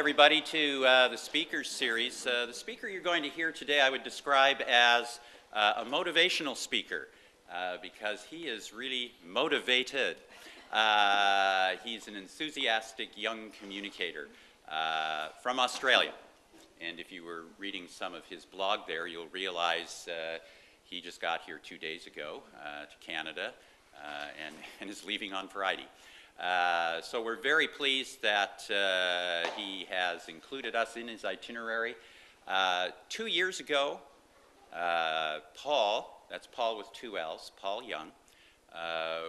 everybody to the speakers series. The speaker you're going to hear today I would describe as a motivational speaker because he is really motivated. He's an enthusiastic young communicator from Australia. And if you were reading some of his blog there, you'll realize he just got here 2 days ago to Canada and is leaving on Friday. So we're very pleased that he has included us in his itinerary. 2 years ago, Paul, that's Paul with 2 L's, Paull Young,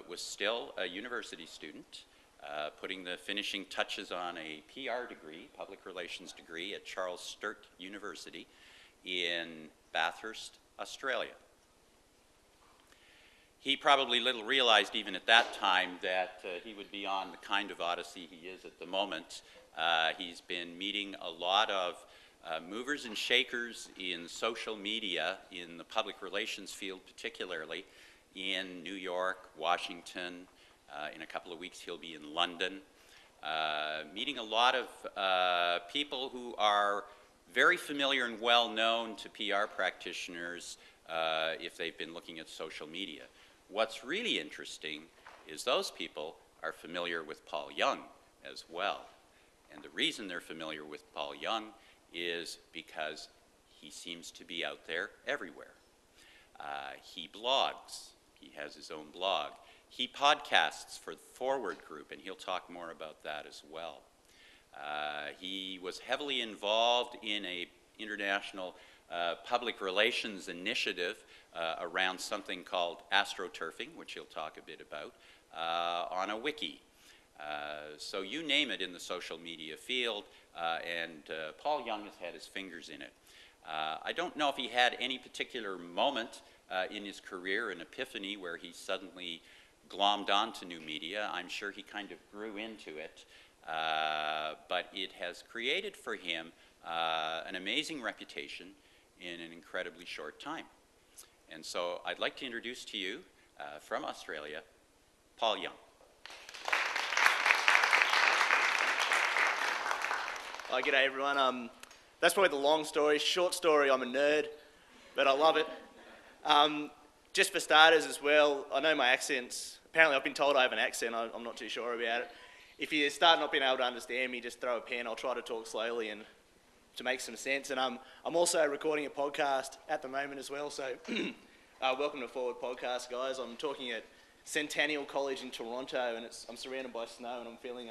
was still a university student, putting the finishing touches on a PR degree, public relations degree, at Charles Sturt University in Bathurst, Australia. He probably little realized even at that time that he would be on the kind of odyssey he is at the moment. He's been meeting a lot of movers and shakers in social media, in the public relations field particularly, in New York, Washington. In a couple of weeks he'll be in London. Meeting a lot of people who are very familiar and well known to PR practitioners if they've been looking at social media. What's really interesting is those people are familiar with Paull Young as well. And the reason they're familiar with Paull Young is because he seems to be out there everywhere. He blogs. He has his own blog. He podcasts for the Forward Group, and he'll talk more about that as well. He was heavily involved in an international public relations initiative around something called astroturfing, which he'll talk a bit about, on a wiki. So you name it in the social media field, and Paull Young has had his fingers in it. I don't know if he had any particular moment in his career, an epiphany where he suddenly glommed onto new media. I'm sure he kind of grew into it, but it has created for him an amazing reputation in an incredibly short time. And so I'd like to introduce to you, from Australia, Paull Young. Hi, g'day everyone. That's probably the long story. Short story, I'm a nerd, but I love it. Just for starters as well, I know my accents. Apparently I've been told I have an accent, I'm not too sure about it. If you start not being able to understand me, just throw a pen. I'll try to talk slowly and to make some sense. And I'm also recording a podcast at the moment as well, so welcome to Forward Podcast, guys. I'm talking at Centennial College in Toronto, and I'm surrounded by snow, and I'm feeling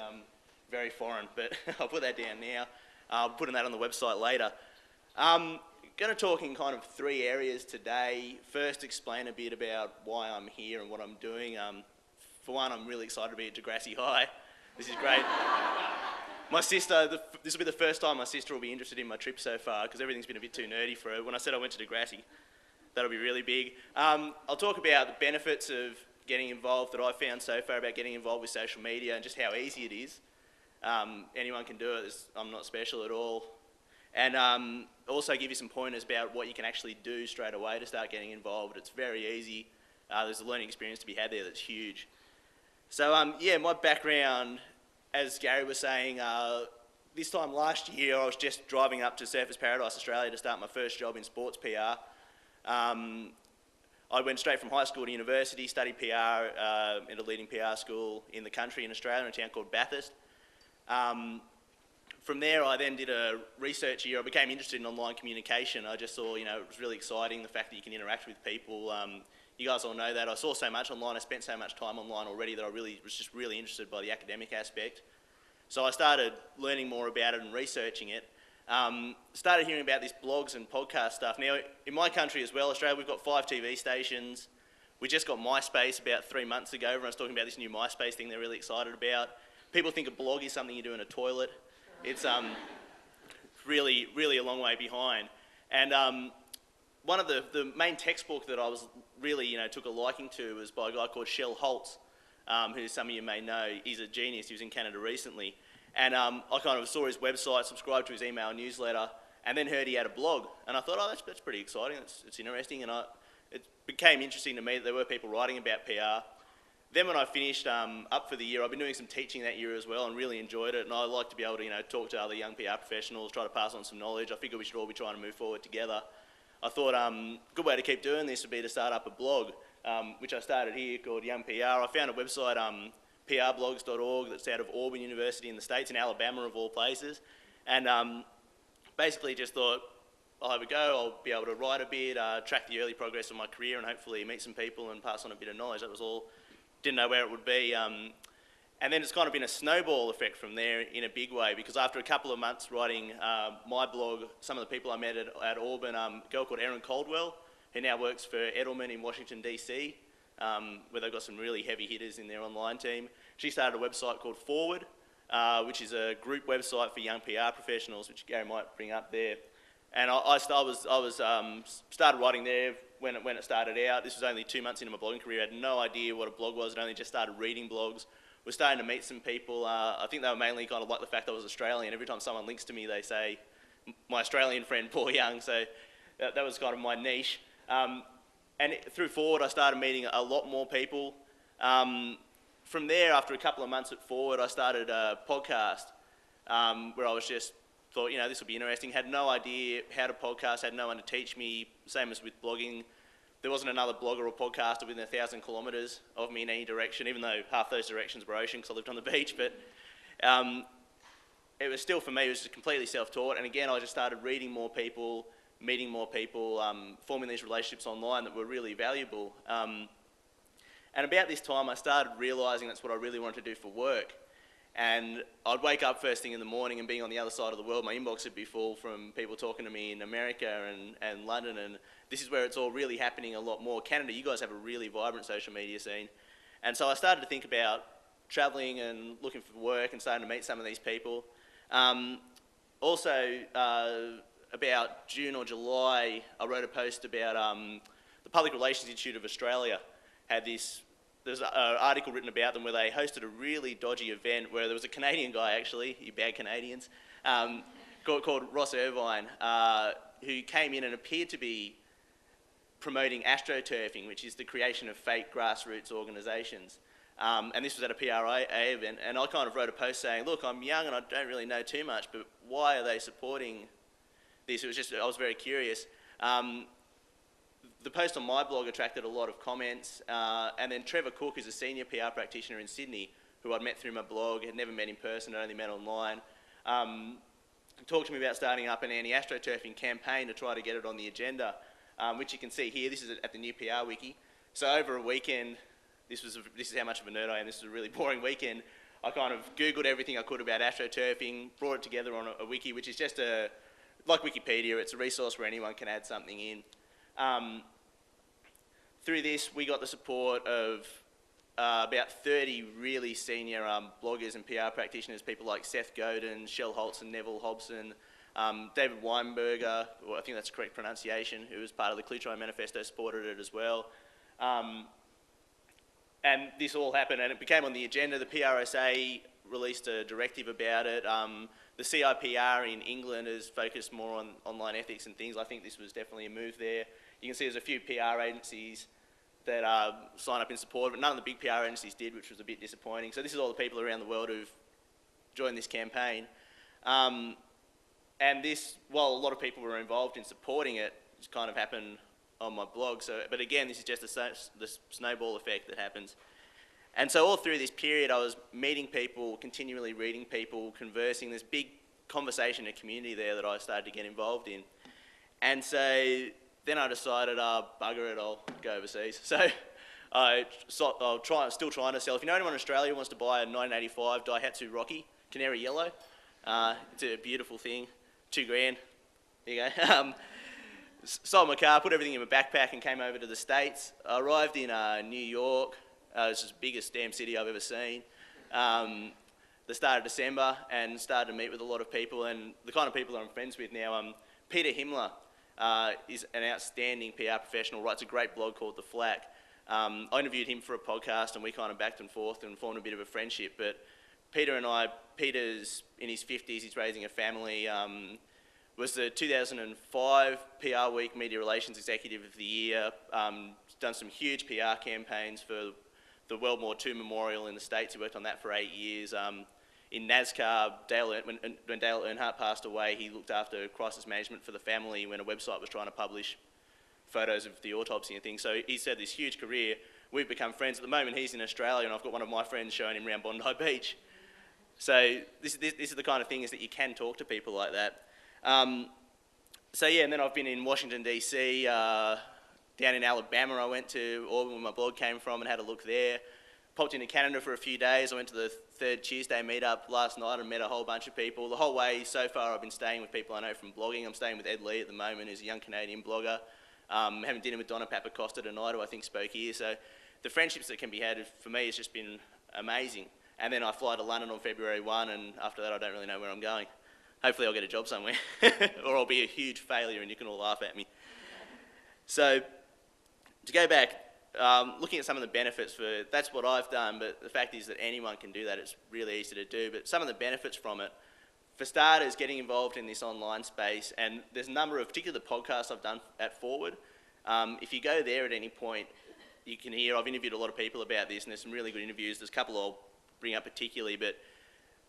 very foreign, but I'll put that down now. I'll put that on the website later. I'm going to talk in kind of 3 areas today. First, explain a bit about why I'm here and what I'm doing. For one, I'm really excited to be at Degrassi High. This is great. My sister, this will be the first time my sister will be interested in my trip so far because everything's been a bit too nerdy for her. When I said I went to Degrassi, that'll be really big. I'll talk about the benefits of getting involved that I've found so far about getting involved with social media and just how easy it is. Anyone can do it. I'm not special at all. And also give you some pointers about what you can actually do straight away to start getting involved. It's very easy. There's a learning experience to be had there that's huge. So yeah, my background, as Gary was saying, this time last year I was just driving up to Surfers Paradise, Australia to start my first job in sports PR. I went straight from high school to university, studied PR at a leading PR school in the country in Australia in a town called Bathurst. From there I then did a research year. I became interested in online communication. I just saw, it was really exciting, the fact that you can interact with people. You guys all know that. I saw so much online, I spent so much time online already that I was just really interested by the academic aspect. So I started learning more about it and researching it. Started hearing about these blogs and podcast stuff. Now, in my country as well, Australia, we've got 5 TV stations. We just got MySpace about 3 months ago. Everyone's talking about this new MySpace thing they're really excited about. People think a blog is something you do in a toilet. It's really, really a long way behind. And one of the main textbook that I was really, took a liking to was by a guy called Shel Holtz, who some of you may know. He's a genius. He was in Canada recently. And I kind of saw his website, subscribed to his email newsletter, and then heard he had a blog. And I thought, oh, that's pretty exciting. It's interesting. And it became interesting to me that there were people writing about PR. then when I finished up for the year, I've been doing some teaching that year as well and really enjoyed it. And I like to be able to, talk to other young PR professionals, try to pass on some knowledge. I figure we should all be trying to move forward together. I thought a good way to keep doing this would be to start up a blog, which I started here called Young PR. I found a website, prblogs.org, that's out of Auburn University in the States, in Alabama of all places. And basically just thought, I'll have a go, I'll be able to write a bit, track the early progress of my career and hopefully meet some people and pass on a bit of knowledge. That was all. Didn't know where it would be. And then it's kind of been a snowball effect from there in a big way, because after a couple of months writing my blog, some of the people I met at Auburn, a girl called Erin Caldwell, who now works for Edelman in Washington, DC, where they've got some really heavy hitters in their online team. She started a website called Forward, which is a group website for young PR professionals, which Gary might bring up there. And I started writing there when it started out. This was only 2 months into my blogging career. I had no idea what a blog was. I'd only just started reading blogs. We're starting to meet some people. I think they were mainly kind of like the fact I was Australian. Every time someone links to me, they say, my Australian friend, Paull Young. So that was kind of my niche. And through Forward, I started meeting a lot more people. From there, after a couple of months at Forward, I started a podcast where I was just thought, this would be interesting. Had no idea how to podcast, had no one to teach me. Same as with blogging. There wasn't another blogger or podcaster within 1,000 kilometres of me in any direction, even though half those directions were ocean because I lived on the beach. But it was still, for me, it was just completely self-taught. And again, I just started reading more people, meeting more people, forming these relationships online that were really valuable. And about this time, I started realising that's what I really wanted to do for work. And I'd wake up first thing in the morning and being on the other side of the world, my inbox would be full from people talking to me in America and London, and this is where it's all really happening a lot more. Canada, you guys have a really vibrant social media scene. And so I started to think about travelling and looking for work and starting to meet some of these people. Also, about June or July, I wrote a post about the Public Relations Institute of Australia had this. There's an article written about them where they hosted a really dodgy event where there was a Canadian guy, actually, you bad Canadians, called Ross Irvine, who came in and appeared to be promoting astroturfing, which is the creation of fake grassroots organisations. And this was at a PRA event, and I kind of wrote a post saying, look, I'm young and I don't really know too much, but why are they supporting this? It was just, I was very curious. The post on my blog attracted a lot of comments, and then Trevor Cook, who's a senior PR practitioner in Sydney, who I'd met through my blog, had never met in person, I'd only met online, talked to me about starting up an anti-astroturfing campaign to try to get it on the agenda, which you can see here. This is at the new PR Wiki. So over a weekend, this is how much of a nerd I am, this was a really boring weekend, I kind of Googled everything I could about astroturfing, brought it together on a wiki, which is just like Wikipedia, it's a resource where anyone can add something in. Through this, we got the support of about 30 really senior bloggers and PR practitioners, people like Seth Godin, Shell Holtz and Neville Hobson, David Weinberger, I think that's the correct pronunciation, who was part of the Clutri Manifesto, supported it as well. And this all happened and it became on the agenda. The PRSA released a directive about it. The CIPR in England has focused more on online ethics and things. I think this was definitely a move there. You can see there's a few PR agencies that sign up in support, but none of the big PR agencies did, which was a bit disappointing. So this is all the people around the world who've joined this campaign. And this, while a lot of people were involved in supporting it, it's kind of happened on my blog. So, but again, this is just the snowball effect that happens. And so all through this period, I was meeting people, continually reading people, conversing. There's big conversation and community there that I started to get involved in. And so then I decided, bugger it, I'll go overseas. So still trying to sell. If you know anyone in Australia who wants to buy a 1985 Daihatsu Rocky, Canary Yellow, it's a beautiful thing, $2,000, there you go. Sold my car, put everything in my backpack and came over to the States. I arrived in New York, it's the biggest damn city I've ever seen, the start of December, and started to meet with a lot of people, and the kind of people that I'm friends with now. Peter Himmler is an outstanding PR professional, writes a great blog called The Flack. I interviewed him for a podcast and we kind of backed and forth and formed a bit of a friendship, but Peter's in his 50s, he's raising a family, was the 2005 PR Week Media Relations Executive of the Year, done some huge PR campaigns for the World War II memorial in the States. He worked on that for 8 years. In NASCAR, when Dale Earnhardt passed away, he looked after crisis management for the family when a website was trying to publish photos of the autopsy and things. So he's had this huge career. We've become friends. At the moment, he's in Australia, and I've got one of my friends showing him around Bondi Beach. So this is the kind of thing is that you can talk to people like that. So yeah, and then I've been in Washington, D.C., down in Alabama. I went to Auburn where my blog came from and had a look there. Popped into Canada for a few days. I went to the third Tuesday meetup last night and met a whole bunch of people. The whole way so far I've been staying with people I know from blogging. I'm staying with Ed Lee at the moment, who's a young Canadian blogger. Having dinner with Donna Papacosta tonight, who I think spoke here. So the friendships that can be had for me has just been amazing. And then I fly to London on February 1, and after that I don't really know where I'm going. Hopefully I'll get a job somewhere, or I'll be a huge failure and you can all laugh at me. So to go back, looking at some of the benefits that's what I've done, but the fact is that anyone can do that. It's really easy to do, but some of the benefits from it, for starters, getting involved in this online space, and there's a number of, particularly the podcasts I've done at Forward. If you go there at any point, you can hear, I've interviewed a lot of people about this, and there's some really good interviews. There's a couple I'll bring up particularly, but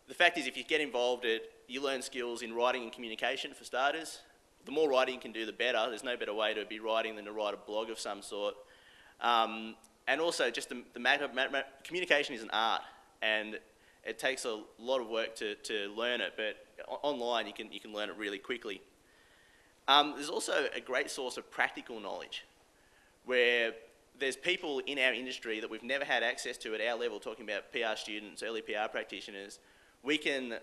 the fact is if you get involved, you learn skills in writing and communication, for starters. The more writing you can do, the better. There's no better way to be writing than to write a blog of some sort. And also, just communication is an art, and it takes a lot of work to learn it, but online you can learn it really quickly. There's also a great source of practical knowledge, where there's people in our industry that we've never had access to at our level, talking about PR students, early PR practitioners. We can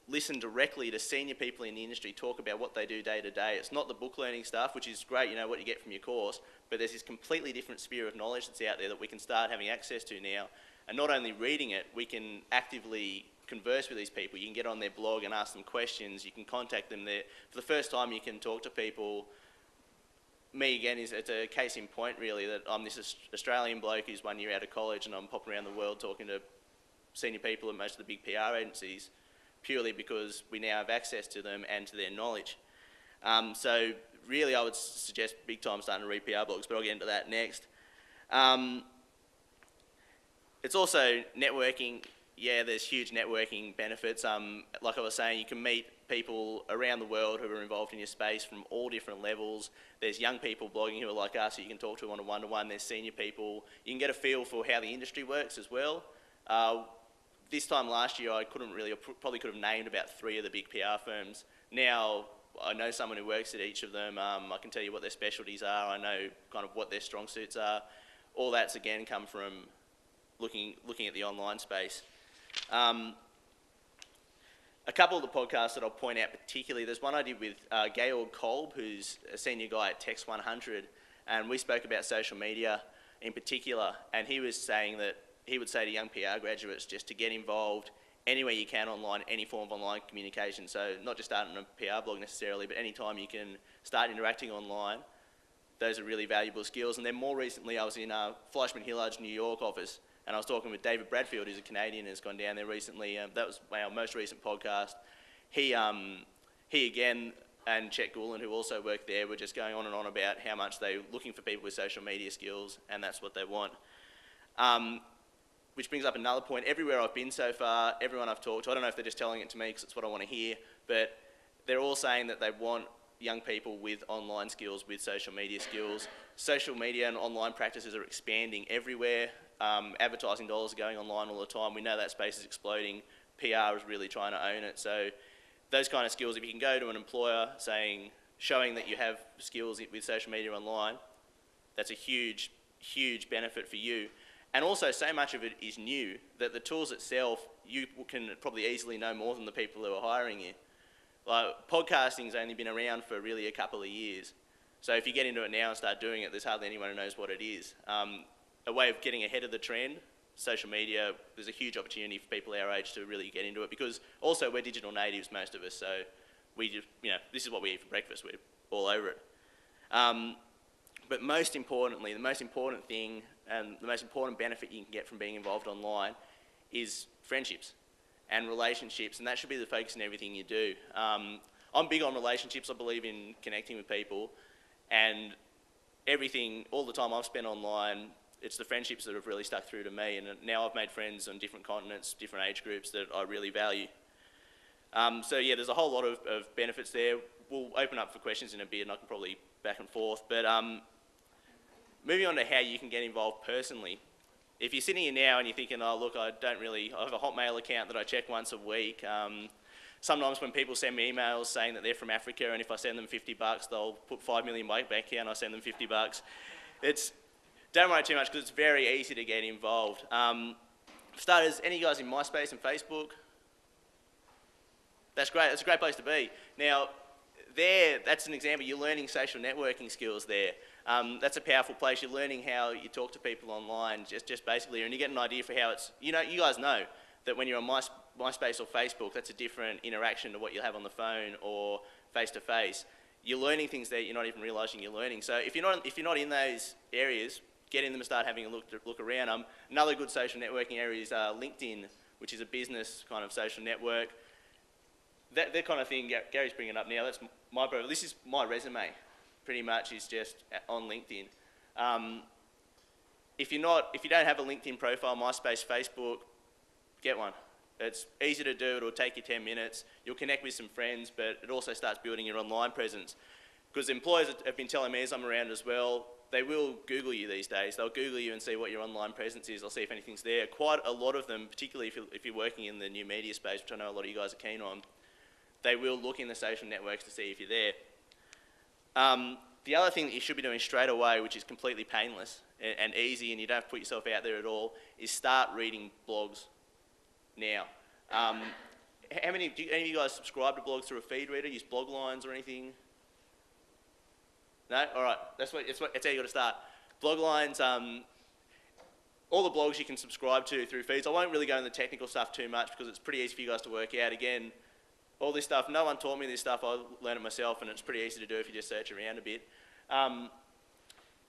listen directly to senior people in the industry talk about what they do day to day. It's not the book learning stuff, which is great, you know, what you get from your course, but there's this completely different sphere of knowledge that's out there that we can start having access to now. And not only reading it, we can actively converse with these people. You can get on their blog and ask them questions. You can contact them there. For the first time, you can talk to people. Me, again, it's a case in point, really, that I'm this Australian bloke who's 1 year out of college, and I'm popping around the world talking to senior people at most of the big PR agencies, purely because we now have access to them and to their knowledge. So really, I would suggest big time starting to read PR blogs, but I'll get into that next. It's also networking. Yeah, there's huge networking benefits. Like I was saying, you can meet people around the world who are involved in your space from all different levels. There's young people blogging who are like us who you can talk to on a one-to-one. There's senior people. You can get a feel for how the industry works as well. This time last year, I probably could have named about 3 of the big PR firms. Now, I know someone who works at each of them. I can tell you what their specialties are. I know kind of what their strong suits are. All that's, again, come from looking at the online space. A couple of the podcasts that I'll point out particularly, there's one I did with Georg Kolb, who's a senior guy at Text 100, and we spoke about social media in particular, and he was saying that he would say to young PR graduates just to get involved anywhere you can online, any form of online communication. So not just starting a PR blog necessarily, but any time you can start interacting online, those are really valuable skills. And then more recently, I was in Fleischmann Hillard's New York office, and I was talking with David Bradfield, who's a Canadian, who's gone down there recently. That was our most recent podcast. He again, and Chet Gulen, who also worked there, were just going on and on about how much they're looking for people with social media skills, and that's what they want. Which brings up another point. Everywhere I've been so far, everyone I've talked to, I don't know if they're just telling it to me because it's what I want to hear, but they're all saying that they want young people with online skills, with social media skills. Social media and online practices are expanding everywhere. Advertising dollars are going online all the time. We know that space is exploding. PR is really trying to own it. So those kind of skills, if you can go to an employer showing that you have skills with social media online, that's a huge, huge benefit for you. And also, so much of it is new that the tools itself, you can probably easily know more than the people who are hiring you. Like, podcasting's only been around for really a couple of years. So if you get into it now and start doing it, there's hardly anyone who knows what it is. A way of getting ahead of the trend, social media, there's a huge opportunity for people our age to really get into it, because also we're digital natives, most of us, so we just, this is what we eat for breakfast, we're all over it. But most importantly, the most important thing and the most important benefit you can get from being involved online is friendships and relationships, and that should be the focus in everything you do. I'm big on relationships. I believe in connecting with people, and everything, all the time I've spent online, it's the friendships that have really stuck through to me, and now I've made friends on different continents, different age groups that I really value. So yeah, there's a whole lot of benefits there. We'll open up for questions in a bit, and I can probably back and forth. But moving on to how you can get involved personally. If you're sitting here now and you're thinking, oh look, I have a Hotmail account that I check once a week. Sometimes when people send me emails saying that they're from Africa, and if I send them $50, they'll put 5 million back here, and I send them $50. Don't worry too much, because it's very easy to get involved. For starters, any guys in MySpace and Facebook? That's great. That's a great place to be. Now, that's an example. You're learning social networking skills there. That's a powerful place. You're learning how you talk to people online, just basically, and you get an idea for how it's. You guys know that when you're on MySpace or Facebook, that's a different interaction to what you'll have on the phone or face to face. You're learning things that you're not even realising you're learning. So if you're not in those areas, get in them and start having a look around. Another good social networking area is LinkedIn, which is a business kind of social network. That kind of thing Gary's bringing up now. That's my profile. This is my resume, pretty much, is just on LinkedIn. If you don't have a LinkedIn profile, MySpace, Facebook, get one. It's easy to do. It'll take you 10 minutes. You'll connect with some friends, but it also starts building your online presence. Because employers have been telling me, as I'm around as well, they will Google you these days. They'll Google you and see what your online presence is. They'll see if anything's there. Quite a lot of them, particularly if you're working in the new media space, which I know a lot of you guys are keen on, they will look in the social networks to see if you're there. The other thing that you should be doing straight away, which is completely painless and easy, and you don't have to put yourself out there at all, is start reading blogs now. Do any of you guys subscribe to blogs through a feed reader, use blog lines or anything? No? All right, that's how you got to start. Blog lines, all the blogs you can subscribe to through feeds. I won't really go into the technical stuff too much because it's pretty easy for you guys to work out. Again, all this stuff, no one taught me this stuff. I learned it myself, and it's pretty easy to do if you just search around a bit.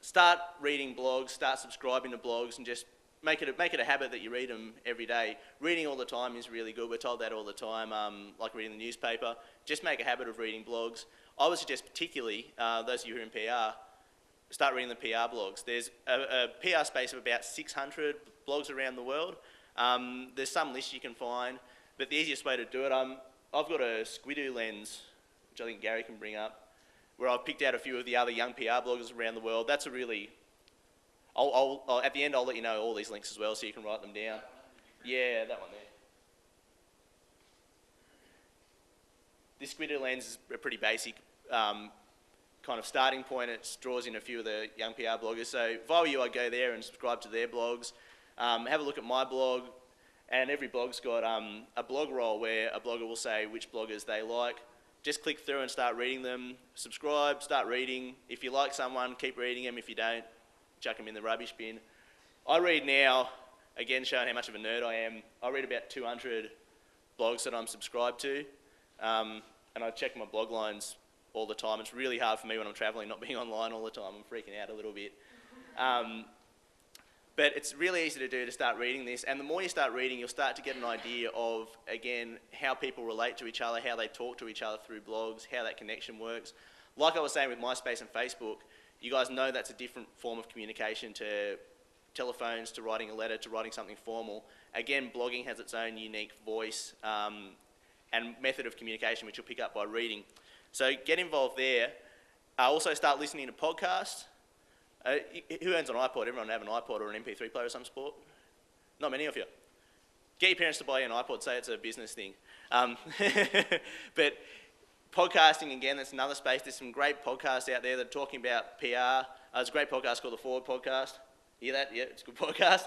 Start reading blogs, start subscribing to blogs, and just make it a habit that you read them every day. Reading all the time is really good. We're told that all the time, like reading the newspaper. Just make a habit of reading blogs. I would suggest particularly, those of you who are in PR, start reading the PR blogs. There's a PR space of about 600 blogs around the world. There's some lists you can find, but the easiest way to do it, I've got a Squidoo lens, which I think Gary can bring up, where I've picked out a few of the other young PR bloggers around the world. That's a really... at the end, I'll let you know all these links as well, so you can write them down. Yeah, that one there. This Squidoo lens is a pretty basic kind of starting point. It draws in a few of the young PR bloggers. So if I were you, I'd go there and subscribe to their blogs. Have a look at my blog, and every blog's got a blog roll where a blogger will say which bloggers they like. Just click through and start reading them. Subscribe, start reading. If you like someone, keep reading them. If you don't, chuck them in the rubbish bin. I read now, again showing how much of a nerd I am, I read about 200 blogs that I'm subscribed to, and I check my blog lines all the time. It's really hard for me when I'm travelling, not being online all the time. I'm freaking out a little bit. But it's really easy to do, to start reading this, and the more you start reading, you'll start to get an idea of, again, how people relate to each other, how they talk to each other through blogs, how that connection works. Like I was saying with MySpace and Facebook, you guys know that's a different form of communication to telephones, to writing a letter, to writing something formal. Again, blogging has its own unique voice and method of communication, which you'll pick up by reading. So get involved there. Also start listening to podcasts. Who owns an iPod? Everyone have an iPod or an MP3 player of some sort? Not many of you. Get your parents to buy you an iPod, say it's a business thing. But podcasting, again, that's another space. There's some great podcasts out there that are talking about PR. There's a great podcast called the Forward Podcast. Hear that? Yeah, it's a good podcast.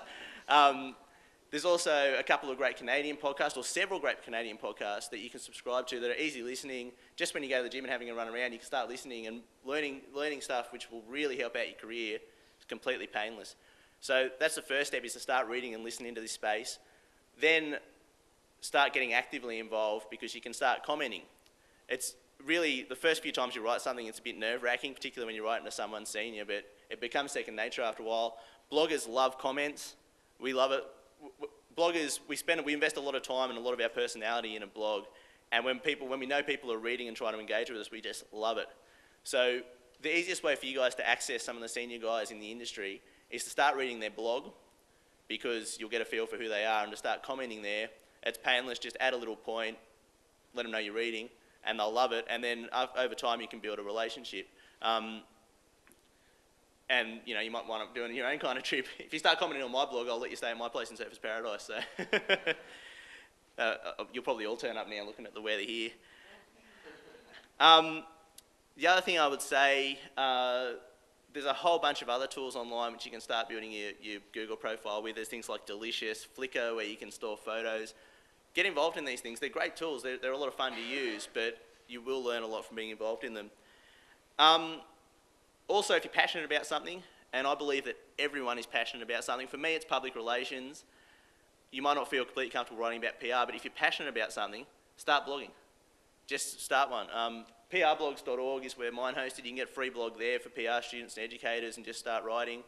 There's also a couple of great Canadian podcasts, or several great Canadian podcasts that you can subscribe to that are easy listening. Just when you go to the gym and having a run around, you can start listening and learning stuff which will really help out your career. It's completely painless. So that's the first step, is to start reading and listening to this space. Then start getting actively involved, because you can start commenting. It's really, the first few times you write something, it's a bit nerve-wracking, particularly when you're writing to someone senior, but it becomes second nature after a while. Bloggers love comments. We love it. Bloggers, we invest a lot of time and a lot of our personality in a blog, and when we know people are reading and trying to engage with us, we just love it. So the easiest way for you guys to access some of the senior guys in the industry is to start reading their blog, because you'll get a feel for who they are, and to start commenting there. It's painless, just add a little point, let them know you're reading, and they'll love it, and then over time you can build a relationship. And you know, you might wind up doing your own kind of trip. If you start commenting on my blog, I'll let you stay at my place in Surfers Paradise. So you'll probably all turn up now looking at the weather here. The other thing I would say, there's a whole bunch of other tools online which you can start building your Google profile with. There's things like Delicious, Flickr, where you can store photos. Get involved in these things. They're great tools. They're a lot of fun to use, but you will learn a lot from being involved in them. Also, if you're passionate about something, and I believe that everyone is passionate about something. For me, it's public relations. You might not feel completely comfortable writing about PR, but if you're passionate about something, start blogging. Just start one. PRblogs.org is where mine hosted. You can get a free blog there for PR students and educators and just start writing.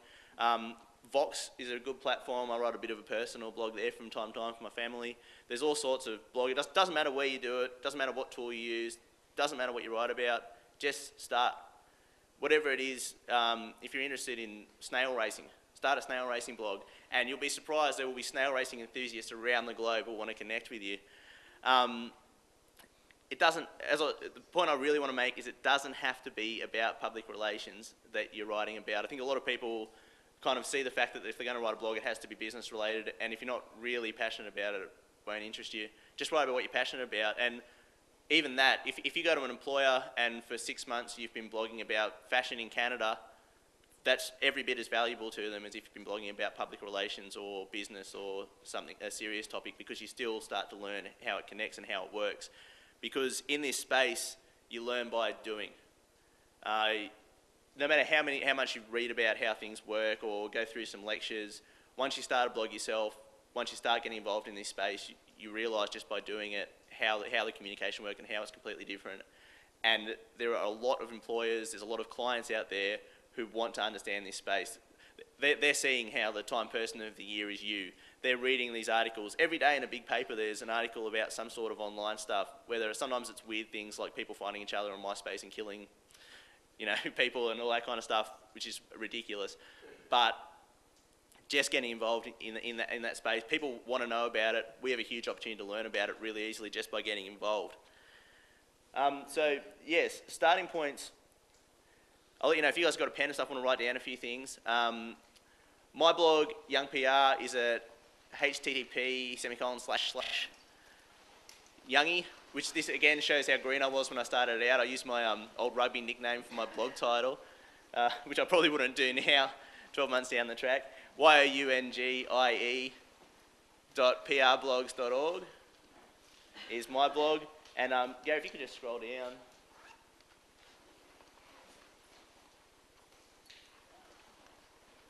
Vox is a good platform. I write a bit of a personal blog there from time to time for my family. There's all sorts of blogging. It doesn't matter where you do it, doesn't matter what tool you use, doesn't matter what you write about, just start. Whatever it is, if you're interested in snail racing, start a snail racing blog, and you'll be surprised there will be snail racing enthusiasts around the globe who want to connect with you. The point I really want to make is it doesn't have to be about public relations that you're writing about. I think a lot of people kind of see the fact that if they're going to write a blog, it has to be business related, and if you're not really passionate about it, it won't interest you. Just write about what you're passionate about, and even that, if you go to an employer and for 6 months you've been blogging about fashion in Canada, that's every bit as valuable to them as if you've been blogging about public relations or business or something, a serious topic, because you still start to learn how it connects and how it works. Because in this space, you learn by doing. No matter how much you read about how things work or go through some lectures, once you start a blog yourself, once you start getting involved in this space, you realise just by doing it how the communication works and how it's completely different. And there are a lot of employers, there's a lot of clients out there who want to understand this space. They're seeing how the Time Person of the Year is you. They're reading these articles. Every day in a big paper there's an article about some sort of online stuff, whether sometimes it's weird things like people finding each other on MySpace and killing, you know, people and all that kind of stuff, which is ridiculous. But just getting involved in that space, people want to know about it. We have a huge opportunity to learn about it really easily just by getting involved. So yes, starting points. I'll let you know if you guys have got a pen and stuff, want to write down a few things. My blog, Young PR, is at http://youngie, which this again shows how green I was when I started out. I used my old rugby nickname for my blog title, which I probably wouldn't do now, 12 months down the track. youngie.prblogs.org is my blog. And Gary, if you could just scroll down.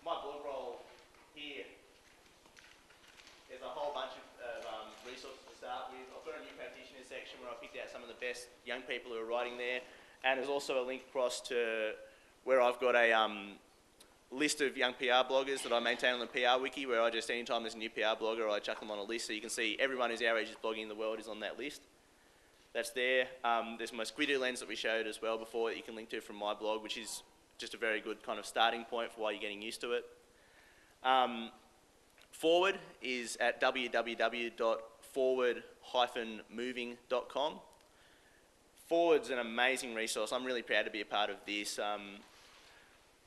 My blog roll here, there's a whole bunch of resources to start with. I've got a new practitioners section where I picked out some of the best young people who are writing there, and there's also a link across to where I've got a list of young PR bloggers that I maintain on the PR wiki, where I just, anytime there's a new PR blogger, I chuck them on a list, so you can see everyone who's our age is blogging in the world is on that list. That's there. There's my Squidoo lens that we showed as well before that you can link to from my blog, which is just a very good kind of starting point for why you're getting used to it. Forward is at www.forward-moving.com. Forward's an amazing resource. I'm really proud to be a part of this.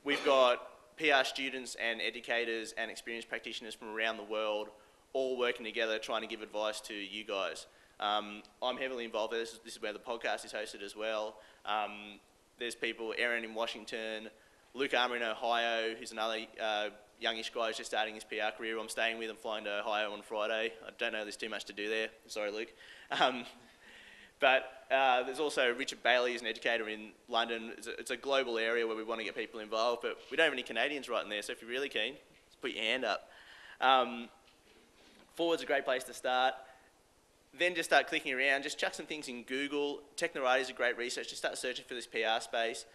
We've got PR students and educators and experienced practitioners from around the world all working together trying to give advice to you guys. I'm heavily involved. This is where the podcast is hosted as well. There's people, Aaron in Washington, Luke Armour in Ohio, who's another youngish guy who's just starting his PR career. I'm staying with him, flying to Ohio on Friday. I don't know there's too much to do there. Sorry, Luke. But there's also Richard Bailey, who's an educator in London. It's a global area where we want to get people involved, but we don't have any Canadians right in there, so if you're really keen, just put your hand up. Forward's a great place to start. Then just start clicking around, just chuck some things in Google. Technorati is a great research. Just start searching for this PR space.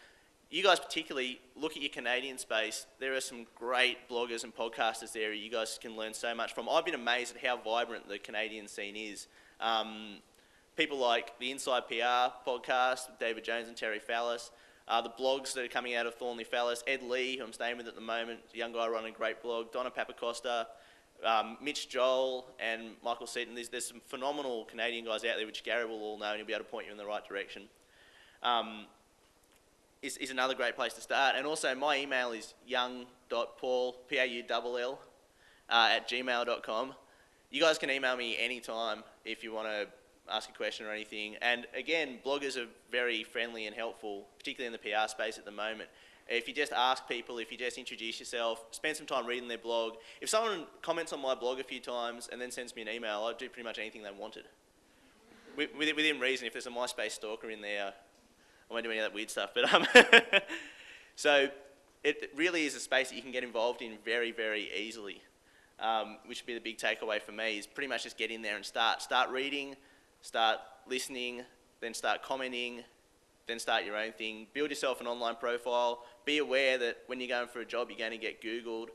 You guys particularly, look at your Canadian space. There are some great bloggers and podcasters there you guys can learn so much from. I've been amazed at how vibrant the Canadian scene is. People like the Inside PR podcast, David Jones and Terry Fallis. The blogs that are coming out of Thornley Fallis, Ed Lee, who I'm staying with at the moment, a young guy running a great blog, Donna Papacosta, Mitch Joel and Michael Seaton. There's some phenomenal Canadian guys out there which Gary will all know and he'll be able to point you in the right direction. Is another great place to start. And also my email is young.paull, P-A-U-L-L, at gmail.com. You guys can email me anytime if you want to ask a question or anything. And again, bloggers are very friendly and helpful, particularly in the PR space at the moment. If you just ask people, if you just introduce yourself, spend some time reading their blog. If someone comments on my blog a few times and then sends me an email, I'll do pretty much anything they wanted. Within reason, if there's a MySpace stalker in there, I won't do any of that weird stuff. But so it really is a space that you can get involved in very, very easily, which would be the big takeaway for me, is pretty much just get in there and start reading, start listening, then start commenting, then start your own thing. Build yourself an online profile. Be aware that when you're going for a job, you're going to get Googled.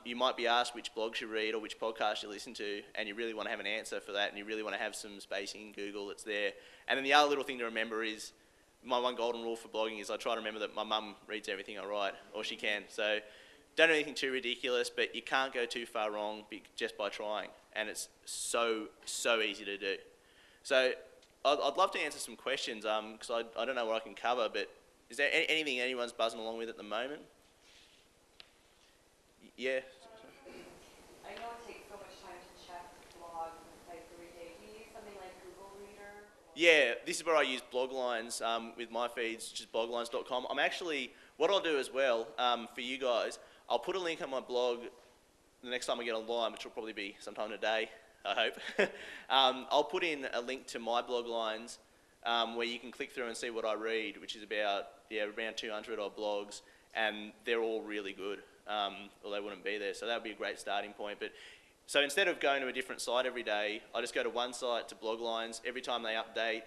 You might be asked which blogs you read or which podcasts you listen to, and you really want to have an answer for that, and you really want to have some spacing in Google that's there. And then the other little thing to remember is, my one golden rule for blogging is I try to remember that my mum reads everything I write, or she can. So don't do anything too ridiculous, but you can't go too far wrong just by trying. And it's so easy to do. So I'd love to answer some questions, because I don't know what I can cover, but is there anything anyone's buzzing along with at the moment? Yeah? I know it takes so much time to check blogs and sites every day. Do you use something like Google Reader? Yeah, this is where I use blog lines with my feeds, which is bloglines.com. What I'll do as well for you guys, I'll put a link on my blog the next time I get online, which will probably be sometime today, I hope. I'll put in a link to my blog lines where you can click through and see what I read, which is about around 200 odd blogs, and they're all really good, or they wouldn't be there. So that would be a great starting point. So instead of going to a different site every day, I just go to one site to blog lines. Every time they update,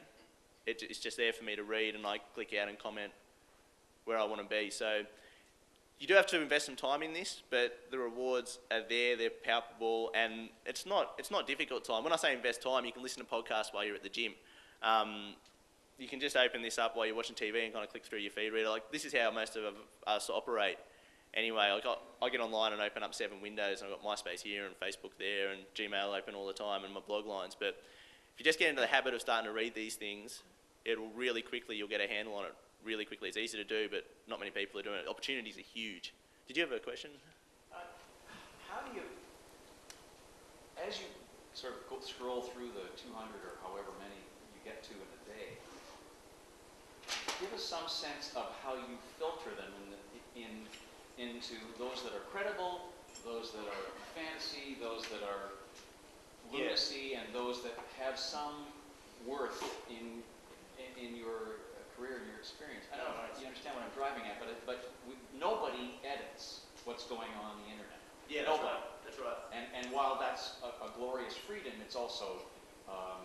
it's just there for me to read, and I click out and comment where I want to be. So you do have to invest some time in this, but the rewards are there, they're palpable, and it's not difficult time. When I say invest time, you can listen to podcasts while you're at the gym. You can just open this up while you're watching TV and kind of click through your feed reader. Like, this is how most of us operate. Anyway, I get online and open up 7 windows, and I've got MySpace here and Facebook there and Gmail open all the time and my blog lines. But if you just get into the habit of starting to read these things, you'll get a handle on it really quickly. It's easy to do, but not many people are doing it. Opportunities are huge. Did you have a question? How do you, as you sort of scroll through the 200 or however many you get to in a day, give us some sense of how you filter them into those that are credible, those that are fantasy, those that are lunacy, and those that have some worth in your career and your experience. I don't know if you understand what I'm driving at, but nobody edits what's going on the internet. Yeah, nobody. That's right. And while that's a glorious freedom, it's also a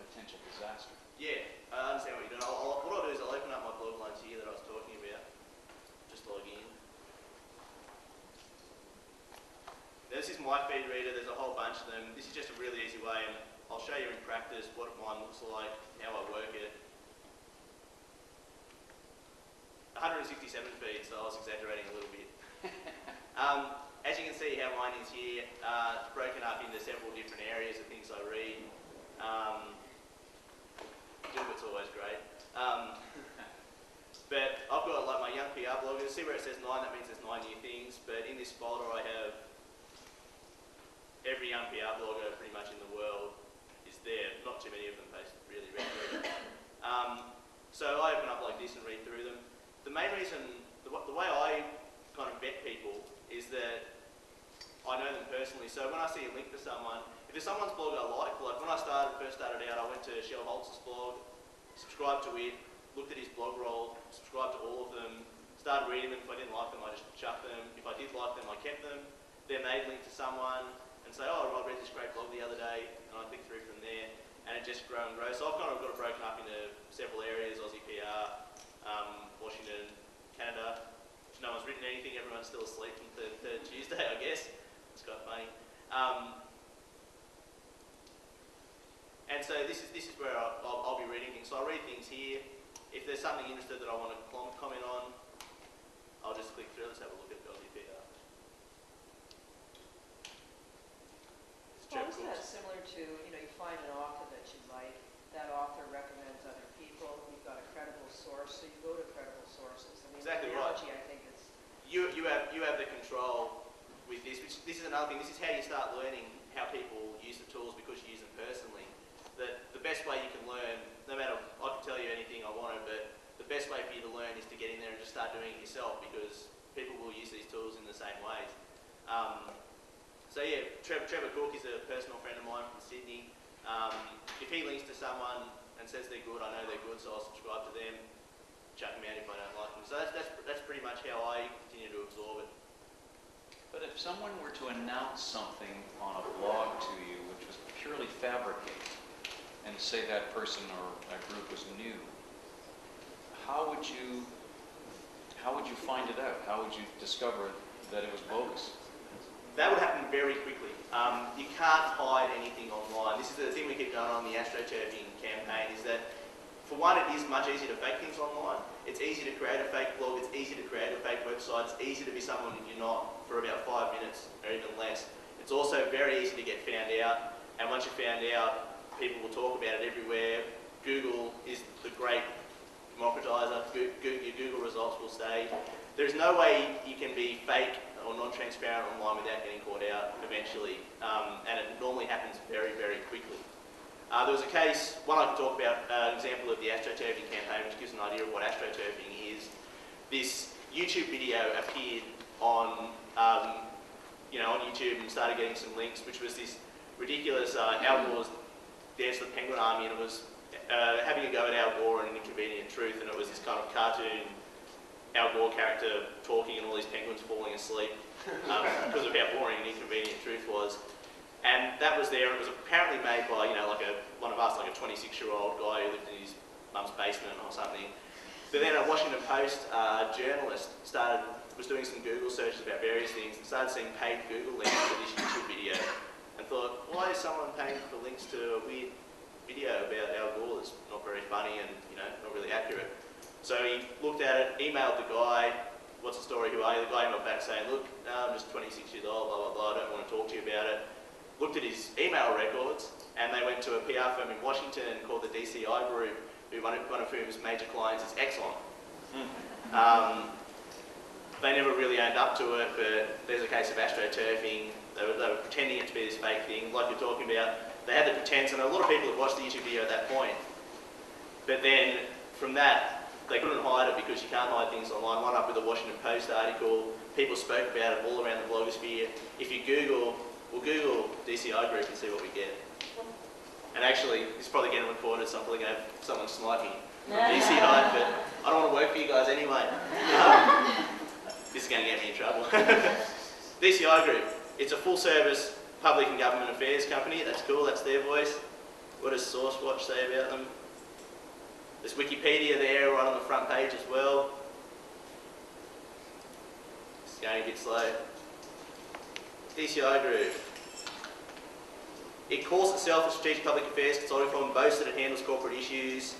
potential disaster. Yeah, I understand what you're doing. What I'll do is I'll open up my blog lines here that I was talking about. Just log in. This is my feed reader. There's a whole bunch of them. This is just a really easy way, and I'll show you in practice what mine looks like, how I work it. 167 feeds, so I was exaggerating a little bit. As you can see how mine is here, it's broken up into several different areas of things I read. Gilbert's always great. But I've got like my young PR bloggers. See where it says 9, that means there's 9 new things. But in this folder I have every young PR blogger pretty much in the world is there. Not too many of them post really regularly. So I open up like this and read through them. The main reason, the way I kind of vet people is that I know them personally. So when I see a link to someone, if there's someone's blog I like when I first started out, I went to Shell Holtz's blog, subscribed to it, looked at his blog roll, subscribed to all of them, started reading them. If I didn't like them, I just chucked them. If I did like them, I kept them. Then they'd link to someone and say, oh, I read this great blog the other day, and I click through from there, and it just grow and grow. So I've kind of got it broken up into several areas: Aussie PR, Washington, Canada. No one's written anything. Everyone's still asleep on third Tuesday, I guess. It's quite funny. And so this is where I'll be reading things. So I'll read things here. if there's something interested that I want to comment on, I'll just click through. Let's have a look at Aussie PR. Well, isn't that similar to, you know, you find an author that you like, that author recommends other people, you've got a credible source, so you go to credible sources. I mean, Exactly the right. analogy, I think, is... You have the control with this, which this is another thing. This is how you start learning how people use the tools because you use them personally. That the best way you can learn, no matter, I can tell you anything I want to, but the best way for you to learn is to get in there and just start doing it yourself, because people will use these tools in the same ways. So yeah, Trevor Cook is a personal friend of mine from Sydney. If he links to someone and says they're good, I know they're good, so I'll subscribe to them. Chuck them out if I don't like them. So that's pretty much how I continue to absorb it. But if someone were to announce something on a blog to you which was purely fabricated, and say that person or that group was new, how would you find it out? How would you discover that it was bogus? That would happen very quickly. You can't hide anything online. This is the thing we keep going on the astroturfing campaign, is that for one, it is much easier to fake things online. It's easy to create a fake blog, it's easy to create a fake website, it's easy to be someone that you're not for about 5 minutes or even less. It's also very easy to get found out, and once you're found out, people will talk about it everywhere. Google is the great democratizer. Your Google results will stay. There's no way you can be fake or non-transparent online without getting caught out eventually, and it normally happens very, very quickly. There was a case, one I can talk about, an example of the astroturfing campaign, which gives an idea of what astroturfing is. This YouTube video appeared on, on YouTube and started getting some links, which was this ridiculous Al Gore's Dance of the Penguin Army, and it was having a go at Al Gore and An Inconvenient Truth, and it was this kind of cartoon Al Gore character talking and all these penguins falling asleep because of how boring An Inconvenient Truth was. And that was there, and it was apparently made by, one of us, like a 26-year-old guy who lived in his mum's basement or something. But then a Washington Post journalist was doing some Google searches about various things and started seeing paid Google links to this YouTube video and thought, why is someone paying for links to a weird video about Al Gore that's not very funny and, not really accurate? So he looked at it, emailed the guy, what's the story, who are you? The guy emailed back saying, look, I'm just 26 years old, blah, blah, blah, I don't want to talk to you about it. Looked at his email records, and they went to a PR firm in Washington called the DCI Group, one of whom's major clients is Exxon. They never really owned up to it, but there's a case of astroturfing. They were pretending it to be this fake thing, like you're talking about. They had the pretense, and a lot of people have watched the YouTube video at that point. But then, from that, they couldn't hide it because you can't hide things online. One up with a Washington Post article, people spoke about it all around the blogosphere. If you Google DCI Group and see what we get. And actually, it's probably getting recorded, so I'm probably going to have someone snipe me from DCI, but I don't want to work for you guys anyway. This is going to get me in trouble. DCI Group, it's a full-service public and government affairs company. That's cool, that's their voice. What does SourceWatch say about them? There's Wikipedia there, right on the front page as well. It's going a bit slow. DCI Group. It calls itself a strategic public affairs consulting firm, boasts that it handles corporate issues,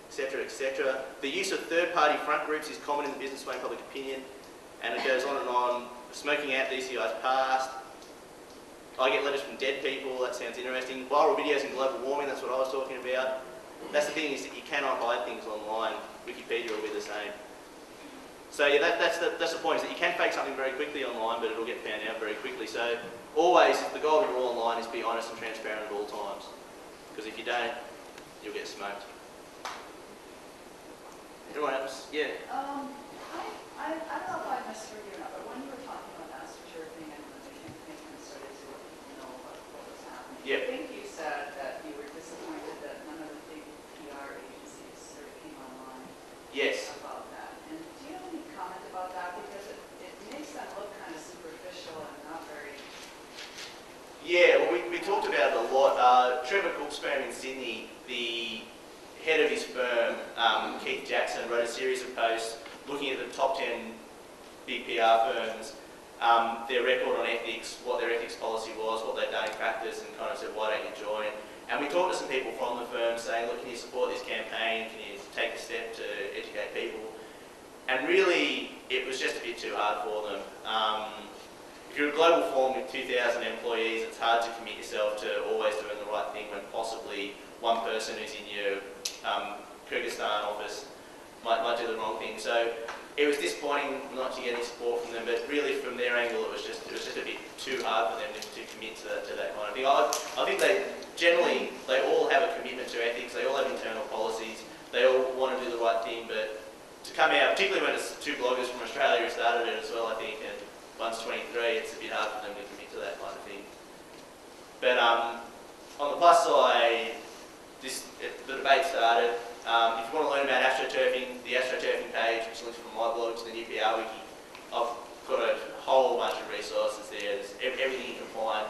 etc., etc. The use of third-party front groups is common in the business way and public opinion, and it goes on and on. Smoking out DCI's past. I get letters from dead people, that sounds interesting. Viral videos and global warming, that's what I was talking about. That's the thing, is that you cannot hide things online. Wikipedia will be the same. So yeah, that's the point, is that you can fake something very quickly online, but it'll get found out very quickly. So always, the golden rule online is be honest and transparent at all times. Because if you don't, you'll get smoked. Everyone else? Yeah? I don't know if I misheard you or not, but when you were talking about astroturfing and when the campaign started to know about what was happening, Yep. I think you said that you were disappointed that none of the big PR agencies sort of came online Yes. about that. And do you have any comment about that? Because it makes them look kind of superficial and not very... Yeah, well, we talked about it a lot. Trevor Cook's firm in Sydney, the head of his firm, Keith Jackson, wrote a series of posts looking at the top 10 big PR firms, their record on ethics, what their ethics policy was, what they'd done in practice, and kind of said, why don't you join? And we talked to some people from the firm saying, look, can you support this campaign? Can you take a step to educate people? And really, it was just a bit too hard for them. If you're a global firm with 2,000 employees, it's hard to commit yourself to always doing the right thing when possibly one person who's in your Kyrgyzstan office might do the wrong thing. So it was disappointing not to get any support from them, but really from their angle, it was just a bit too hard for them to commit to that kind of thing. I think they all have a commitment to ethics. They all have internal policies. They all want to do the right thing, but to come out, particularly when it's two bloggers from Australia who started it as well, I think, and one's 23, it's a bit hard for them to commit to that kind of thing. But on the plus side, the debate started. If you want to learn about astroturfing, the astroturfing page, which links from my blog to the new PR wiki, I've got a whole bunch of resources there. There's everything you can find.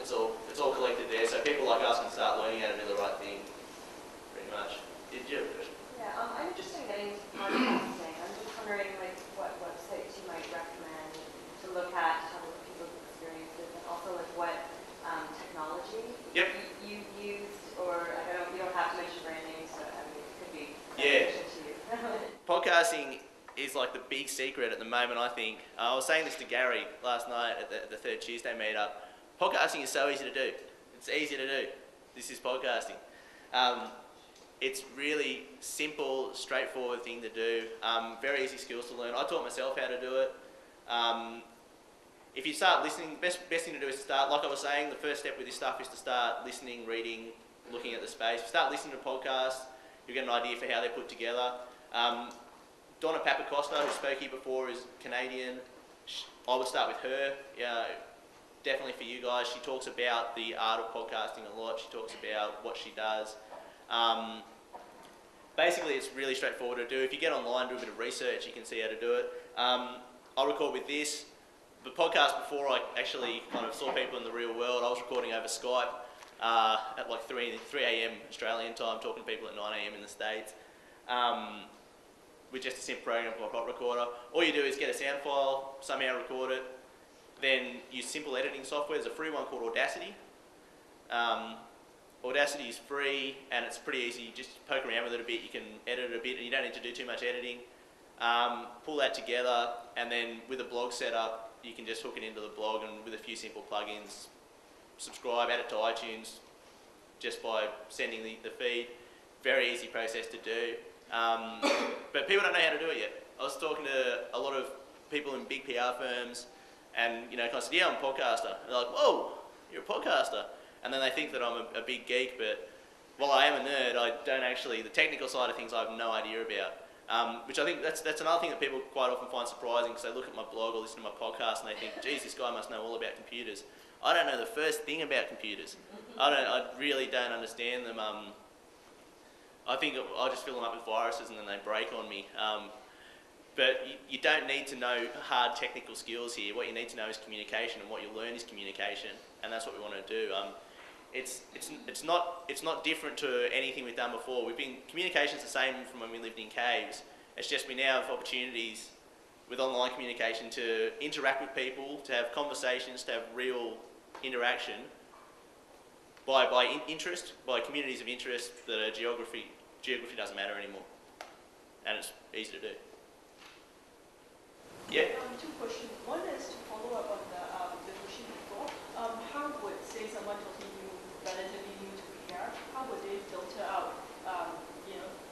It's all collected there, so people like us can start learning how to do the right thing, pretty much. Did you have a question? Yeah, I'm interested in getting into podcasting. I'm just wondering, like, what websites you might recommend to look at, to have a look at people's experiences, and also like what technology you used, or I don't know, you don't have to mention brand names, but I mean, it could be beneficial to you. Podcasting is like the big secret at the moment, I think. I was saying this to Gary last night at the third Tuesday meetup. Podcasting is so easy to do. It's easy to do. This is podcasting. It's really simple, straightforward thing to do. Very easy skills to learn. I taught myself how to do it. If you start listening, best thing to do is to start, like I was saying, the first step with this stuff is to start listening, reading, looking at the space. If you start listening to podcasts, you'll get an idea for how they're put together. Donna Papacosta, who spoke here before, is Canadian. I would start with her. Definitely for you guys. She talks about the art of podcasting a lot. She talks about what she does. Basically, it's really straightforward to do. If you get online, do a bit of research, you can see how to do it. I'll record with this. The podcast before I actually kind of saw people in the real world, I was recording over Skype at like 3 a.m. Australian time, talking to people at 9 a.m. in the States. With just a simple program called Hot Recorder. All you do is get a sound file, somehow record it, then use simple editing software. There's a free one called Audacity. Audacity is free and it's pretty easy. You just poke around with it a bit, you can edit it a bit and you don't need to do too much editing. Pull that together and then with a blog setup, you can just hook it into the blog and with a few simple plugins, subscribe, add it to iTunes just by sending the feed. Very easy process to do. But people don't know how to do it yet. I was talking to a lot of people in big PR firms and, kind of said, yeah, I'm a podcaster. And they're like, whoa, you're a podcaster. And then they think that I'm a big geek, but while I am a nerd, I don't actually, the technical side of things I have no idea about. Which I think that's another thing that people quite often find surprising because they look at my blog or listen to my podcast and they think, geez, this guy must know all about computers. I don't know the first thing about computers. I really don't understand them. I think I just fill them up with viruses and then they break on me. But you don't need to know hard technical skills here. What you need to know is communication, and what you learn is communication, and that's what we want to do. It's not different to anything we've done before. Communication's the same from when we lived in caves. It's just we now have opportunities with online communication to interact with people, to have conversations, to have real interaction by interest, by communities of interest that are geography doesn't matter anymore, and it's easy to do. Yeah. Two questions. One is to follow up on the question before. How would, say, someone totally new, relatively new to PR, how would they filter out,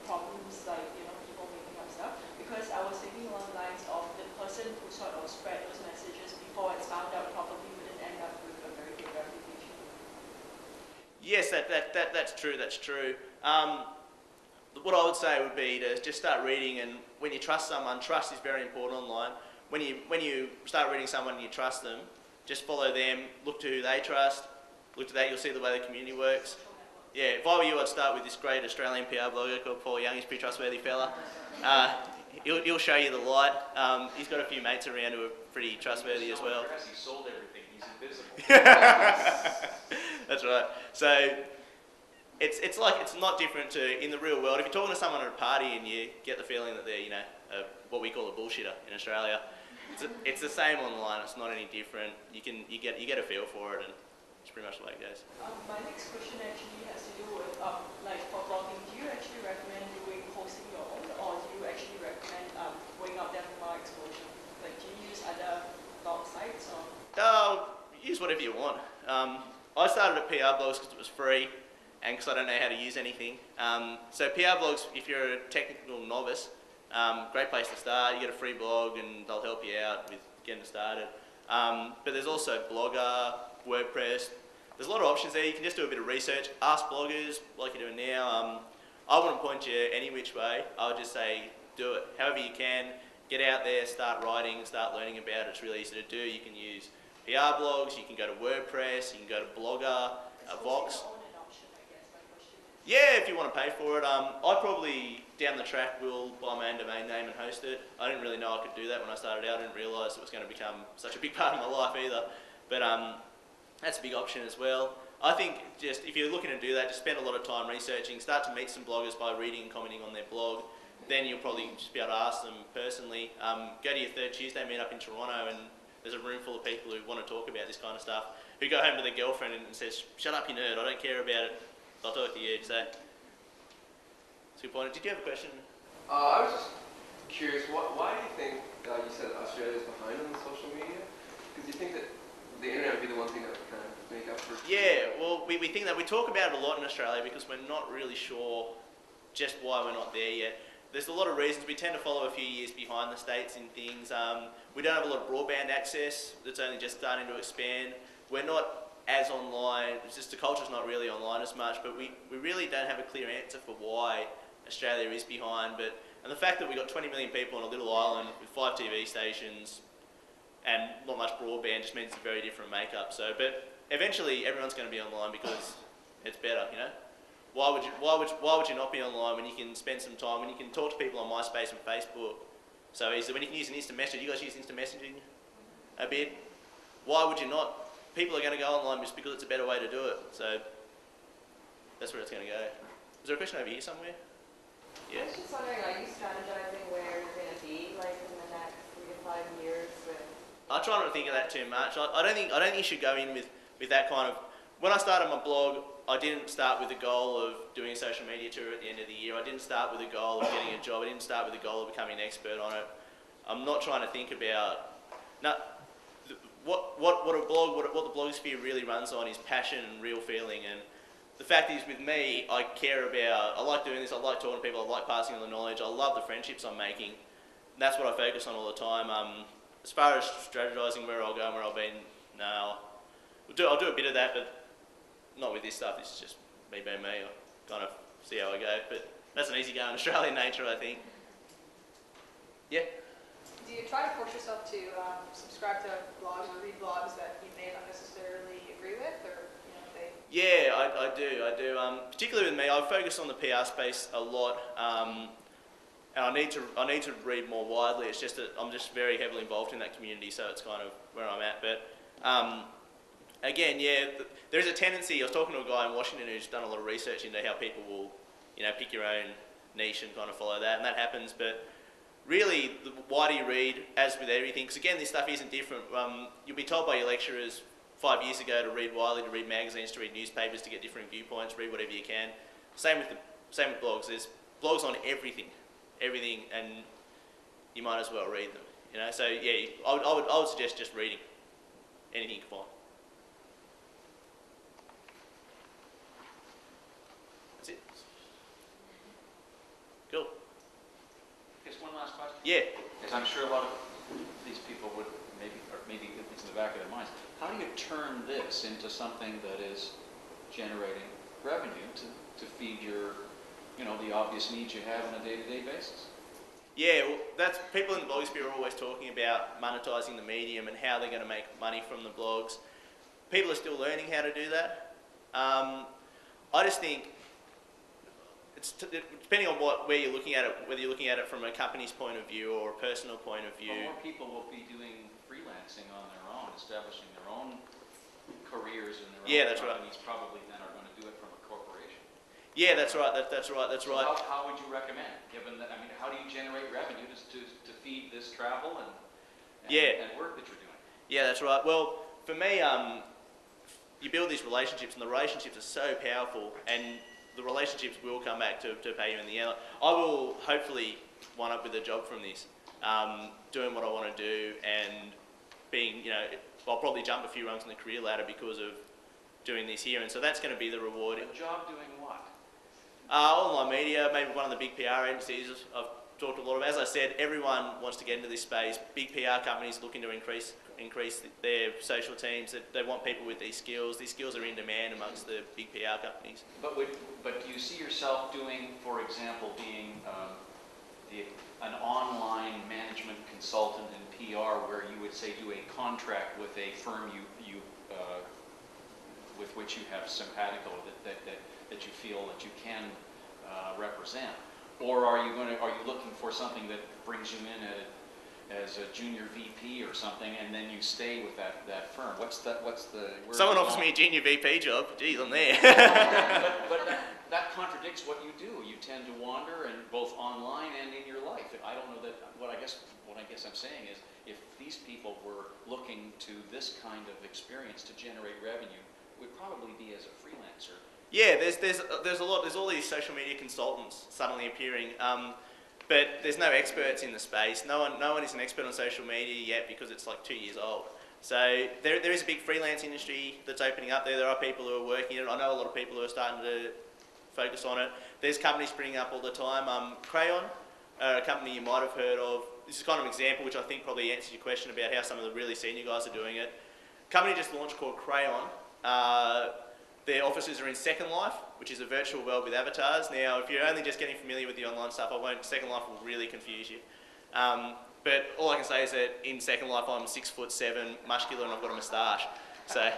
problems like, people making up stuff? Because I was thinking along the lines of the person who sort of spread those messages before it's found out probably wouldn't end up with a very good reputation. Yes, that's true. That's true. What I would say would be to just start reading, and when you trust someone, trust is very important online. When you start reading someone and you trust them, just follow them, look to who they trust, look to that, you'll see the way the community works. Yeah, if I were you, I'd start with this great Australian PR blogger called Paull Young. He's a pretty trustworthy fella. He'll show you the light. He's got a few mates around who are pretty trustworthy as well. He sold everything, he's invisible. That's right. So it's not different to in the real world. If you're talking to someone at a party and you get the feeling that they're what we call a bullshitter in Australia, it's the same online. It's not any different. You get a feel for it, and It's pretty much the way it goes. My next question actually has to do with, like for blogging, do you actually recommend hosting your own, or do you actually recommend going out there for more exposure? Like, do you use other blog sites or? Use whatever you want. I started at PR blogs because it was free and because I don't know how to use anything. So PR blogs, if you're a technical novice, great place to start. You get a free blog and they'll help you out with getting started. But there's also Blogger, WordPress. There's a lot of options there. You can just do a bit of research, ask bloggers like you're doing now. I wouldn't point you any which way. I would just say do it. However you can, get out there, start writing, start learning about it. It's really easy to do. You can use PR blogs, you can go to WordPress, you can go to Blogger, Vox. Yeah, if you want to pay for it. I probably, down the track, will buy my own domain name and host it. I didn't really know I could do that when I started out. I didn't realise it was going to become such a big part of my life either. But that's a big option as well. I think just, if you're looking to do that, just spend a lot of time researching, start to meet some bloggers by reading and commenting on their blog. Then you'll probably just be able to ask them personally. Go to your third Tuesday meetup in Toronto and there's a room full of people who want to talk about this kind of stuff, who go home to their girlfriend and says, shut up you nerd, I don't care about it, I'll talk to you. So, that's a good point. Did you have a question? I was just curious, why do you think you said Australia's behind on the social media? Because you think that the internet would be the one thing that would kind of make up for... Yeah, well, we think that. We talk about it a lot in Australia because we're not really sure just why we're not there yet. There's a lot of reasons. We tend to follow a few years behind the States in things. We don't have a lot of broadband access. It's only just starting to expand. We're not as online. It's just the culture's not really online as much, but we really don't have a clear answer for why Australia is behind. And the fact that we've got 20 million people on a little island with 5 TV stations and not much broadband just means it's a very different makeup. But eventually everyone's going to be online because it's better, you know? Why would you not be online when you can spend some time, when you can talk to people on MySpace and Facebook so easily, when you can use an instant message? You guys use instant messaging a bit? Why would you not? People are going to go online just because it's a better way to do it. So that's where it's going to go. Is there a question over here somewhere? I was just wondering, are you strategizing where you're going to be like in the next 3 to 5 years with? I try not to think of that too much. I don't think you should go in with that kind of... When I started my blog, I didn't start with the goal of doing a social media tour at the end of the year. I didn't start with the goal of getting a job. I didn't start with the goal of becoming an expert on it. I'm not trying to think about... What the blogosphere really runs on is passion and real feeling. And the fact is, with me, I like doing this, I like talking to people, I like passing on the knowledge, I love the friendships I'm making. And that's what I focus on all the time. As far as strategizing where I'll go and where I'll be, no. I'll do a bit of that, but not with this stuff. This is just me being me. I'll kind of see how I go. But that's an easy-going Australian nature, I think. Yeah? Do you try to force yourself to subscribe to blogs or read blogs that you may not necessarily agree with, or they? Yeah, I do. Particularly with me, I focus on the PR space a lot, and I need to read more widely. It's just that I'm just very heavily involved in that community, so it's kind of where I'm at. But again, yeah, there's a tendency. I was talking to a guy in Washington who's done a lot of research into how people will, pick your own niche and kind of follow that, and that happens. But really, why do you read? As with everything, because again, this stuff isn't different. You'll be told by your lecturers 5 years ago to read widely, to read magazines, to read newspapers, to get different viewpoints, read whatever you can. Same with blogs. There's blogs on everything, and you might as well read them. So yeah, I would suggest just reading anything you can find. That's it. Cool. Just one last question. Yeah. Because I'm sure a lot of these people would maybe it's in the back of their minds. How do you turn this into something that is generating revenue to feed your, the obvious needs you have on a day-to-day basis? Yeah, well, that's people in the blogosphere are always talking about monetizing the medium and how they're going to make money from the blogs. People are still learning how to do that. I just think it's depending on where you're looking at it, whether you're looking at it from a company's point of view or a personal point of view. Well, more people will be doing freelancing on their own, establishing their own careers in their own companies, probably then are going to do it from a corporation. Yeah, that's right. That's right. So how would you recommend, given that? How do you generate revenue to feed this travel and work that you're doing? Yeah, that's right. Well, for me, you build these relationships, and the relationships are so powerful, and the relationships will come back to pay you in the end. I will hopefully wind up with a job from this, doing what I want to do, and being, you know, I'll probably jump a few rungs on the career ladder because of doing this here, and so that's going to be the reward. A job doing what? Online media, maybe one of the big PR agencies I've talked a lot about. As I said, everyone wants to get into this space. Big PR companies looking to increase their social teams. They want people with these skills. These skills are in demand amongst the big PR companies. But do you see yourself doing, for example, being an online management consultant in PR, where you would say do a contract with a firm with which you have simpatico that you feel that you can represent, or are you looking for something that brings you in as a junior VP or something, and then you stay with that firm? Someone offers me a junior VP job. Geez, I'm there. but that contradicts what you do. You tend to wander, and both online and in your life. I don't know that. What I guess I'm saying is, if these people were looking to this kind of experience to generate revenue, would probably be as a freelancer. Yeah, there's a lot. There's all these social media consultants suddenly appearing, but there's no experts in the space. No one is an expert on social media yet because it's like 2 years old. So there is a big freelance industry that's opening up there. There are people who are working it. I know a lot of people who are starting to focus on it. There's companies springing up all the time. Crayon, a company you might have heard of. This is kind of an example which I think probably answers your question about how some of the really senior guys are doing it. A company just launched called Crayon. Their offices are in Second Life, which is a virtual world with avatars. Now, if you're only just getting familiar with the online stuff, Second Life will really confuse you. But all I can say is that in Second Life, I'm 6'7", muscular, and I've got a moustache. So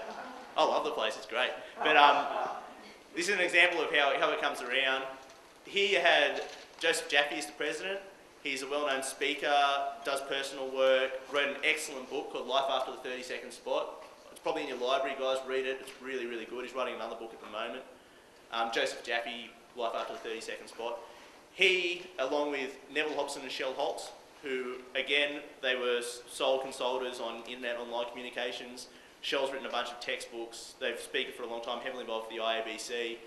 I love the place; it's great. But this is an example of how it comes around. Here you had Joseph Jaffe is the president. He's a well-known speaker, does personal work, wrote an excellent book called Life After the 30-Second Spot. It's probably in your library, guys. Read it. It's really, really good. He's writing another book at the moment. Joseph Jaffe, Life After the 30-Second Spot. He, along with Neville Hobson and Shell Holtz, who, again, they were sole consultants on internet online communications. Shell's written a bunch of textbooks. They've speaken for a long time, heavily involved with the IABC.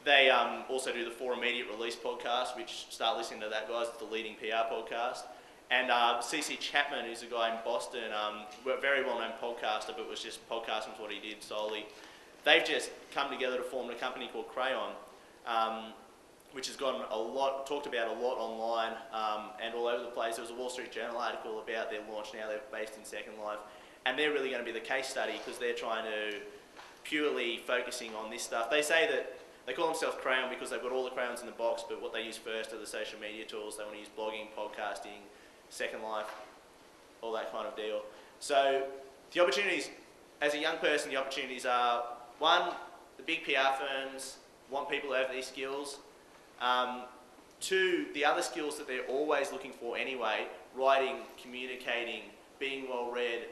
They also do the For Immediate Release podcast, which start listening to that, guys. It's the leading PR podcast. And CC Chapman, who's a guy in Boston, a very well-known podcaster, but was just podcasting was what he did solely. They've just come together to form a company called Crayon, which has gotten talked about a lot online and all over the place. There was a Wall Street Journal article about their launch now. They're based in Second Life. And they're really going to be the case study because they're trying to purely focusing on this stuff. They say that they call themselves Crayon because they've got all the crayons in the box, but what they use first are the social media tools. They want to use blogging, podcasting, Second Life, all that kind of deal. So the opportunities, as a young person, the opportunities are, one, the big PR firms want people who have these skills. Two, the other skills that they're always looking for anyway, writing, communicating, being well read.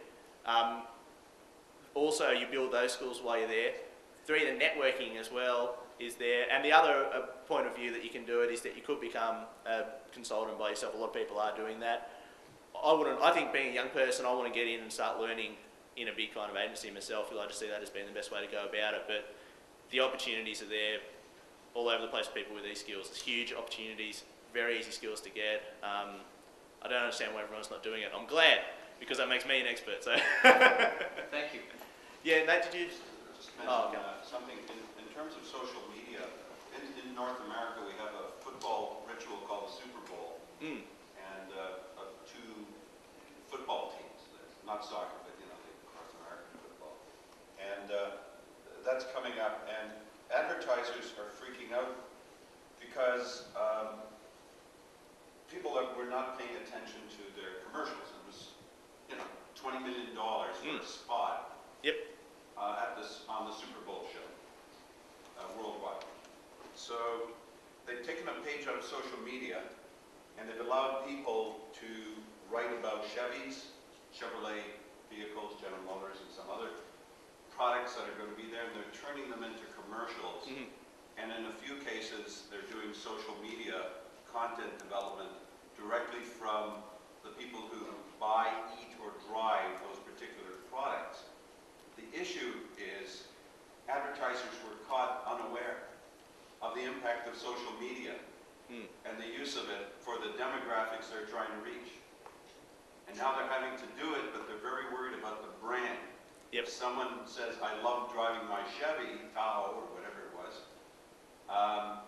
Also, you build those skills while you're there. Three, the networking as well is there. And the other point of view that you can do it is that you could become a consultant by yourself. A lot of people are doing that. I think being a young person, I want to get in and start learning in a big kind of agency myself, because I just see that as being the best way to go about it. But the opportunities are there all over the place for people with these skills. It's huge opportunities, very easy skills to get. I don't understand why everyone's not doing it. I'm glad, because that makes me an expert. So Thank you. Yeah, Nate, did you? Just mention something in terms of social media. In North America, we have a football ritual called the Super Bowl, and two football teams, not soccer, but the North American football, and that's coming up. And advertisers are freaking out because people were not paying attention to their commercials. It was, $20 million for a spot. Yep. On the Super Bowl show, worldwide. So they've taken a page out of social media, and they've allowed people to write about Chevrolet vehicles, General Motors, and some other products that are going to be there, and they're turning them into commercials. And in a few cases, they're doing social media content development directly from the people who buy, eat, or drive those particular products. The issue is advertisers were caught unaware of the impact of social media and the use of it for the demographics they're trying to reach. And now they're having to do it, but they're very worried about the brand. Yep. If someone says, I love driving my Chevy Tahoe, or whatever it was,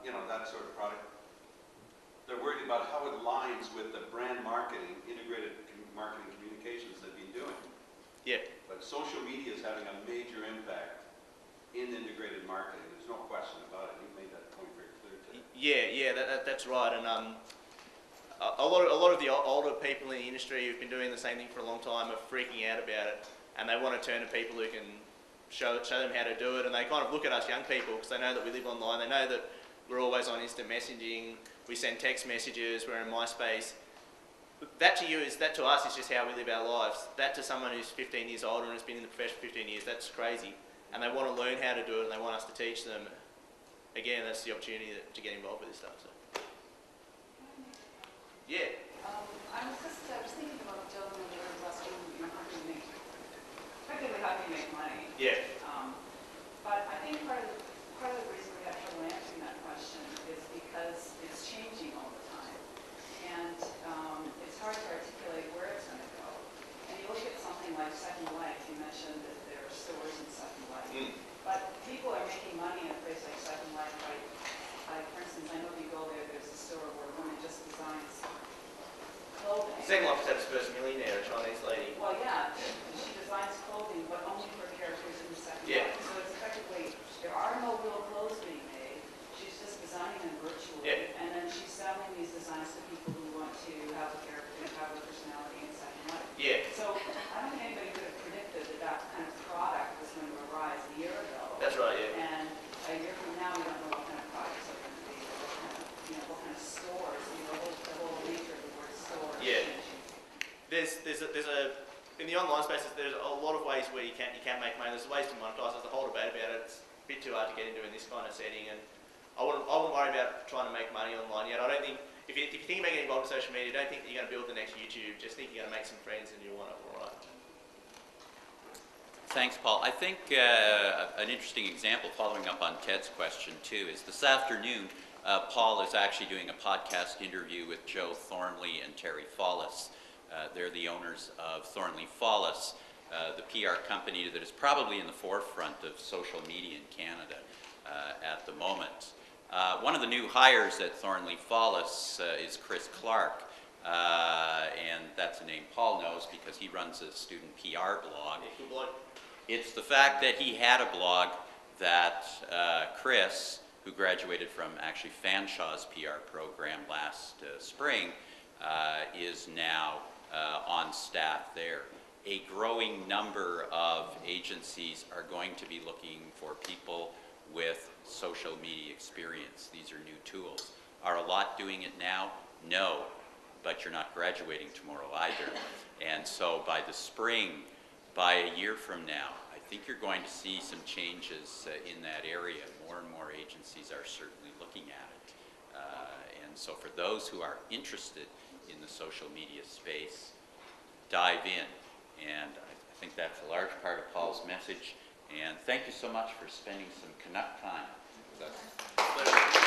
you know, that sort of product, they're worried about how it aligns with the brand marketing, integrated marketing communications they've been doing. Yeah. But social media is having a major impact in integrated marketing. There's no question about it. You've made that point very clear today. Yeah, that's right. And a lot of the older people in the industry who've been doing the same thing for a long time are freaking out about it, and they want to turn to people who can show them how to do it. And they kind of look at us young people because they know that we live online. They know that we're always on instant messaging. We send text messages. We're in MySpace. That to us is just how we live our lives. That to someone who's 15 years older and has been in the profession for 15 years, that's crazy. And they want to learn how to do it, and they want us to teach them. Again, that's the opportunity to get involved with this stuff. So. Yeah. I was thinking about the gentleman that was asking you effectively how do you make money? Yeah. But I think part of the reason we have trouble answering that question is because it's changing all the time. And it's hard to articulate where it's going to go. And you look at something like Second Life, you mentioned that there are stores in Second Life. But people are making money in a place like Second Life by, for instance, I know if you go there, there's a store where a woman just designs clothing. Second Life had its first millionaire, a Chinese lady. Well, yeah, she designs clothing, but only for characters in the Second Yeah. Life. So it's effectively, there are no real clothes being made. She's just designing them virtually. Yeah. And then she's selling these designs to people who want to have a character, have a personality in Second Life. Yeah. So I don't think anybody could have predicted that that kind of product was going to arise a year ago. That's right, yeah. And a year from now, we don't know what kind of products are going to be, what kind of stores, the whole nature of the word store. Yeah. There's a in the online space, there's a lot of ways where you can make money. There's ways to monetize. There's a whole debate about it. It's a bit too hard to get into in this kind of setting, and I wouldn't worry about trying to make money online yet. I don't think if you think about getting involved in social media, don't think that you're going to build the next YouTube. Just think you're going to make some friends and you'll wind up all right. Thanks, Paul. I think an interesting example, following up on Ted's question too, is this afternoon, Paul is actually doing a podcast interview with Joe Thornley and Terry Follis. They're the owners of Thornley Follis, the PR company that is probably in the forefront of social media in Canada at the moment. One of the new hires at Thornley Follis is Chris Clark, and that's a name Paul knows because he runs a student PR blog. Good bloke. It's the fact that he had a blog that Chris, who graduated from actually Fanshaw's PR program last spring, is now on staff there. A growing number of agencies are going to be looking for people with social media experience. These are new tools. Are a lot doing it now? No, but you're not graduating tomorrow either. And so by the spring, by a year from now, I think you're going to see some changes in that area. More and more agencies are certainly looking at it. And so for those who are interested in the social media space, dive in. And I think that's a large part of Paul's message. And thank you so much for spending some Canuck time with us.